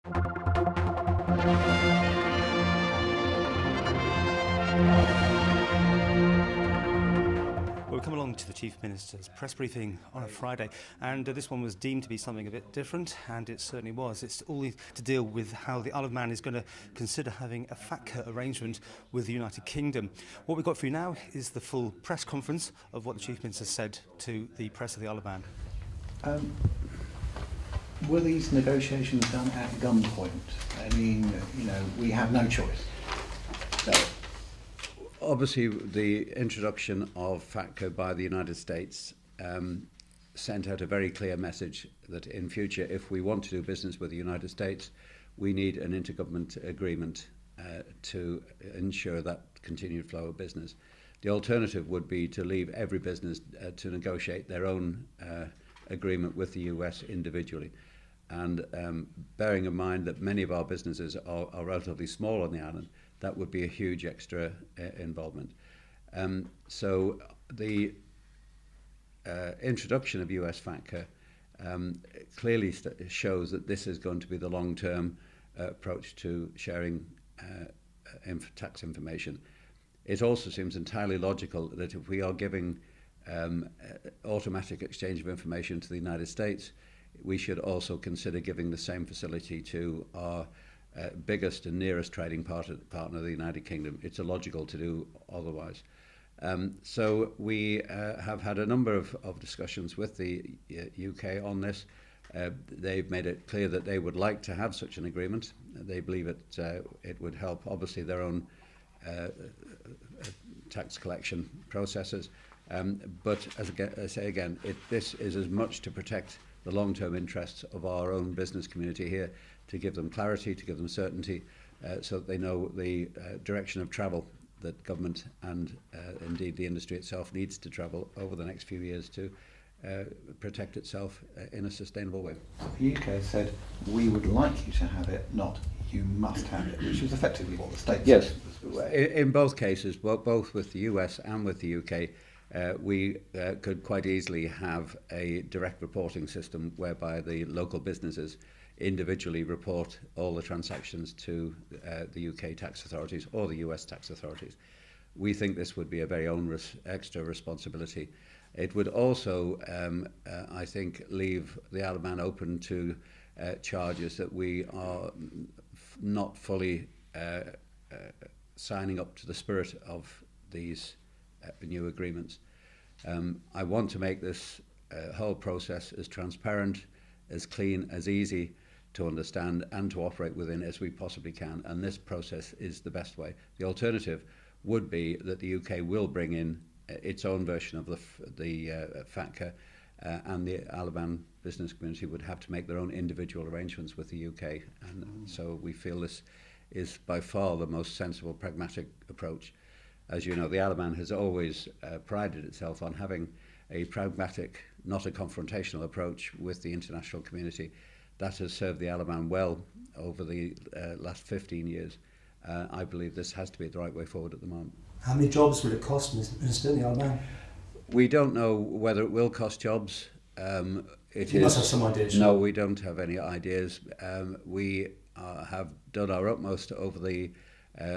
Well, we come along to the Chief Minister's press briefing on a Friday, and this one was deemed to be something a bit different, and it certainly was. It's all to deal with how the Isle of Man is going to consider having a FATCA arrangement with the United Kingdom. What we've got for you now is the full press conference of what the Chief Minister said to the press of the Isle of Man. Were these negotiations done at gunpoint? I mean, we have no choice. No. Obviously, the introduction of FATCA by the United States sent out a very clear message that in future, if we want to do business with the United States, we need an intergovernment agreement to ensure that continued flow of business. The alternative would be to leave every business to negotiate their own agreement with the US individually. And bearing in mind that many of our businesses are relatively small on the island, that would be a huge extra involvement. So the introduction of US FATCA clearly shows that this is going to be the long-term approach to sharing tax information. It also seems entirely logical that if we are giving automatic exchange of information to the United States, we should also consider giving the same facility to our biggest and nearest trading partner, the United Kingdom. It's illogical to do otherwise. So we have had a number of discussions with the UK on this. They've made it clear that they would like to have such an agreement. They believe it would help, obviously, their own tax collection processes. But as I say again, this is as much to protect the long-term interests of our own business community here, to give them clarity, to give them certainty, so that they know the direction of travel that government and indeed the industry itself needs to travel over the next few years to protect itself in a sustainable way. The UK said, we would like you to have it, not you must have it, which is effectively what the States yes. said. In both cases, both with the US and with the UK, we could quite easily have a direct reporting system whereby the local businesses individually report all the transactions to the UK tax authorities or the US tax authorities. We think this would be a very onerous extra responsibility. It would also, I think, leave the Isle of Man open to charges that we are not fully signing up to the spirit of these new agreements. I want to make this whole process as transparent, as clean, as easy to understand and to operate within as we possibly can, and this process is the best way. The alternative would be that the UK will bring in its own version of the FATCA, and the Isle of Man business community would have to make their own individual arrangements with the UK, and so we feel this is by far the most sensible, pragmatic approach. As you know, the Isle of Man has always prided itself on having a pragmatic, not a confrontational approach with the international community. That has served the Isle of Man well over the last 15 years. I believe this has to be the right way forward at the moment. How many jobs will it cost, Minister, in the Isle of Man? We don't know whether it will cost jobs. You must have some ideas. No, we don't have any ideas. We have done our utmost over the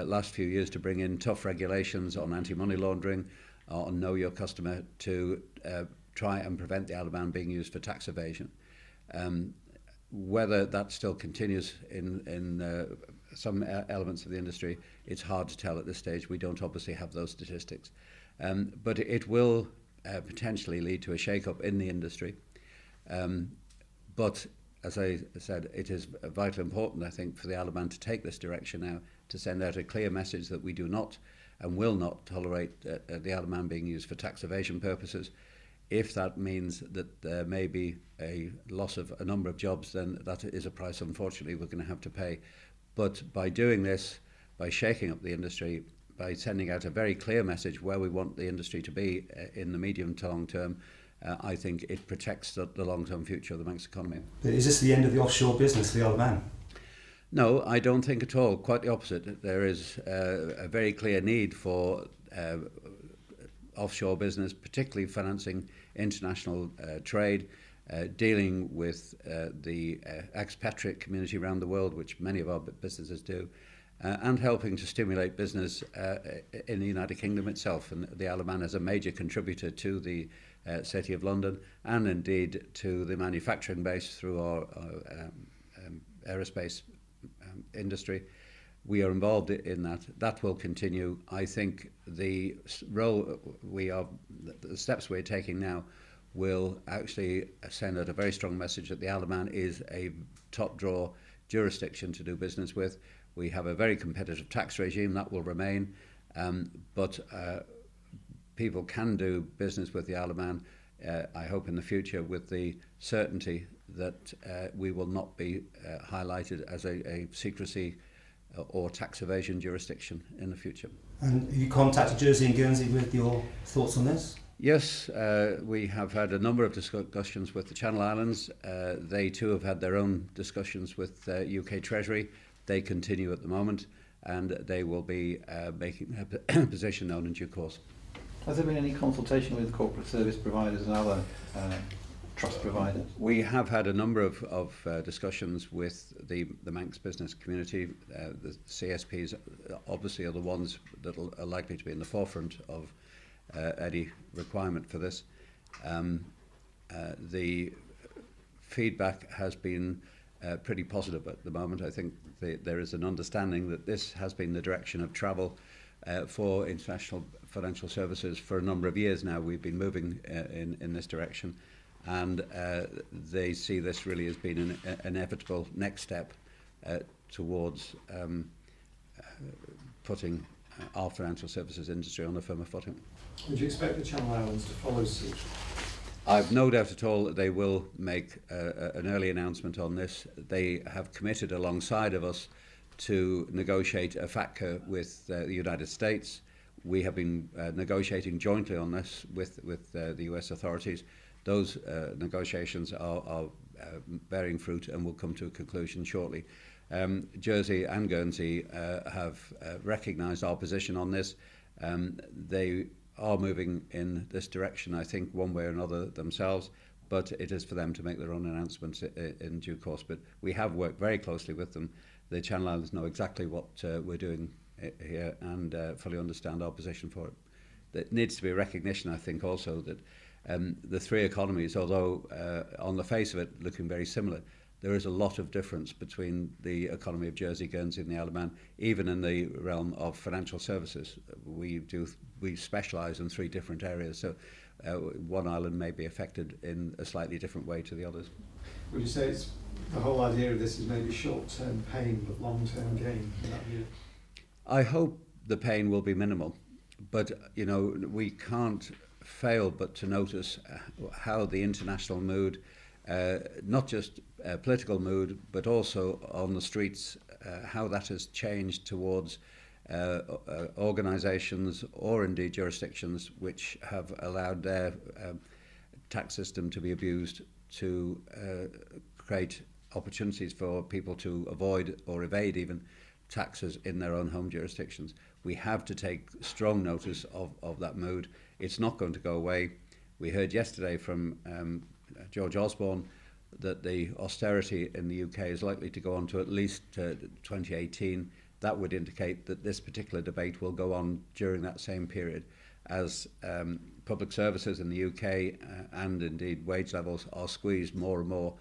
last few years to bring in tough regulations on anti-money laundering, on Know Your Customer, to try and prevent the Isle of Man being used for tax evasion. Whether that still continues in some elements of the industry, it's hard to tell at this stage. We don't obviously have those statistics. But it will potentially lead to a shake-up in the industry. But as I said, it is vitally important, I think, for the Isle of Man to take this direction now, to send out a clear message that we do not and will not tolerate the Isle of Man being used for tax evasion purposes. If that means that there may be a loss of a number of jobs, then that is a price, unfortunately, we're going to have to pay. But by doing this, by shaking up the industry, by sending out a very clear message where we want the industry to be in the medium to long term, I think it protects the long-term future of the Manx economy. But is this the end of the offshore business for the Isle of Man? No, I don't think at all. Quite the opposite. There is a very clear need for offshore business, particularly financing international trade. dealing with the expatriate community around the world, which many of our businesses do, and helping to stimulate business in the United Kingdom itself. And the Isle of Man is a major contributor to the City of London, and indeed to the manufacturing base through our aerospace industry. We are involved in that. That will continue. I think the steps we're taking now will actually send out a very strong message that the Isle of Man is a top draw jurisdiction to do business with. We have a very competitive tax regime that will remain, but people can do business with the Isle of Man, I hope in the future, with the certainty that we will not be highlighted as a secrecy or tax evasion jurisdiction in the future. And have you contacted Jersey and Guernsey with your thoughts on this? Yes, we have had a number of discussions with the Channel Islands. They too have had their own discussions with UK Treasury. They continue at the moment, and they will be making their position known in due course. Has there been any consultation with corporate service providers and other trust providers? We have had a number of discussions with the Manx business community. The CSPs obviously are the ones that are likely to be in the forefront of any requirement for this. The feedback has been pretty positive at the moment. I think there is an understanding that this has been the direction of travel for international financial services for a number of years now. We've been moving in this direction, and they see this really as being an inevitable next step towards putting our financial services industry on a firmer footing. Would you expect the Channel Islands to follow suit? I've no doubt at all that they will make an early announcement on this. They have committed alongside of us to negotiate a FATCA with the United States. We have been negotiating jointly on this with the US authorities. Those negotiations are bearing fruit and will come to a conclusion shortly. Jersey and Guernsey have recognised our position on this. They are moving in this direction, I think, one way or another themselves, but it is for them to make their own announcements in due course. But we have worked very closely with them. The Channel Islands know exactly what we're doing here and fully understand our position for it. There needs to be a recognition, I think, also that the three economies, although on the face of it looking very similar, there is a lot of difference between the economy of Jersey, Guernsey and the Isle of Man, even in the realm of financial services. We specialise in three different areas, so one island may be affected in a slightly different way to the others. Would you say it's the whole idea of this is maybe short-term pain but long-term gain in that view? I hope the pain will be minimal, but we can't fail but to notice how the international mood, not just political mood, but also on the streets, how that has changed towards organisations or indeed jurisdictions which have allowed their tax system to be abused to create opportunities for people to avoid or evade even taxes in their own home jurisdictions. We have to take strong notice of that mood. It's not going to go away. We heard yesterday from George Osborne that the austerity in the UK is likely to go on to at least 2018. That would indicate that this particular debate will go on during that same period. As public services in the UK and indeed wage levels are squeezed more and more,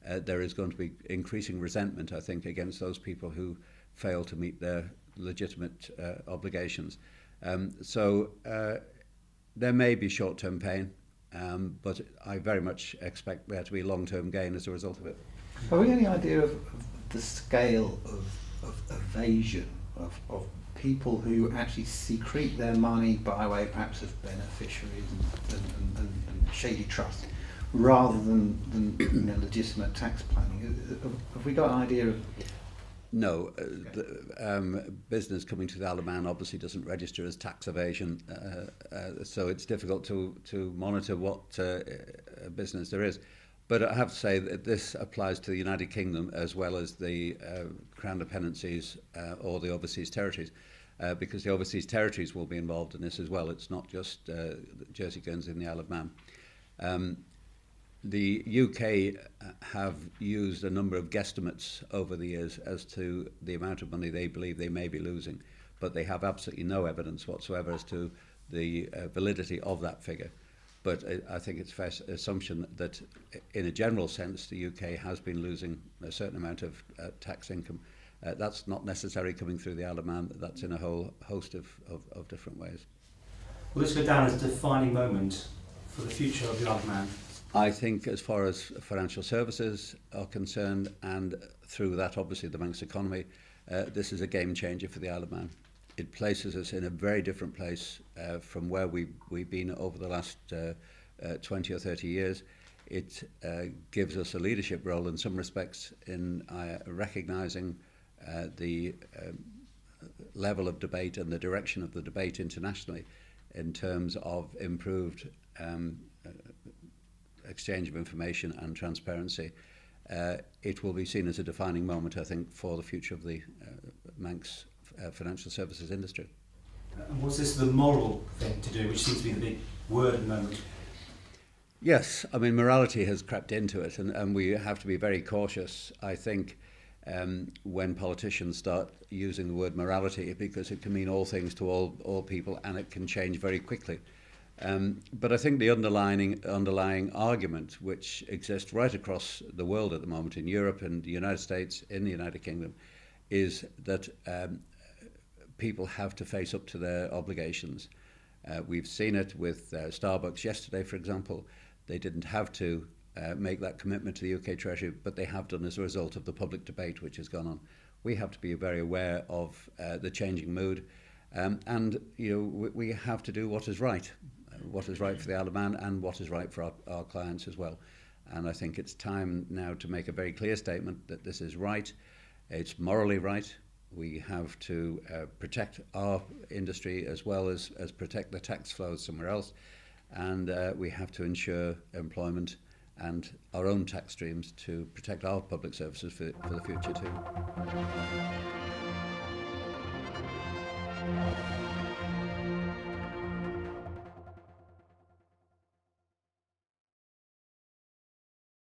there is going to be increasing resentment, I think, against those people who fail to meet their legitimate obligations. So there may be short-term pain, but I very much expect there to be long-term gain as a result of it. Have we any idea of the scale of evasion, of people who actually secrete their money by way perhaps of beneficiaries and shady trusts, rather than legitimate tax planning? Have we got an idea of? No, business coming to the Isle of Man obviously doesn't register as tax evasion, so it's difficult to monitor what business there is. But I have to say that this applies to the United Kingdom as well as the Crown Dependencies or the overseas territories, because the overseas territories will be involved in this as well. It's not just Jersey, Guernsey and the Isle of Man. The UK have used a number of guesstimates over the years as to the amount of money they believe they may be losing, but they have absolutely no evidence whatsoever as to the validity of that figure. But I think it's a fair assumption that in a general sense the UK has been losing a certain amount of tax income. That's not necessarily coming through the Isle of Man, that's in a whole host of different ways. Will this go down as a defining moment for the future of the Isle of Man? I think as far as financial services are concerned, and through that obviously the Manx economy, this is a game changer for the Isle of Man. It places us in a very different place from where we've been over the last 20 or 30 years. It gives us a leadership role in some respects in recognising the level of debate and the direction of the debate internationally in terms of improved exchange of information and transparency. It will be seen as a defining moment, I think, for the future of the Manx financial services industry. And was this the moral thing to do, which seems to be the big word at the moment? Yes, I mean, morality has crept into it, and we have to be very cautious, I think, when politicians start using the word morality, because it can mean all things to all people, and it can change very quickly. But I think the underlying argument which exists right across the world at the moment, in Europe and the United States, in the United Kingdom, is that people have to face up to their obligations. We've seen it with Starbucks yesterday, for example. They didn't have to make that commitment to the UK Treasury, but they have done as a result of the public debate which has gone on. We have to be very aware of the changing mood, and we have to do what is right for the Isle of Man and what is right for our clients as well. And I think it's time now to make a very clear statement that this is right. It's morally right. We have to protect our industry as well as protect the tax flows somewhere else. And we have to ensure employment and our own tax streams to protect our public services for the future too.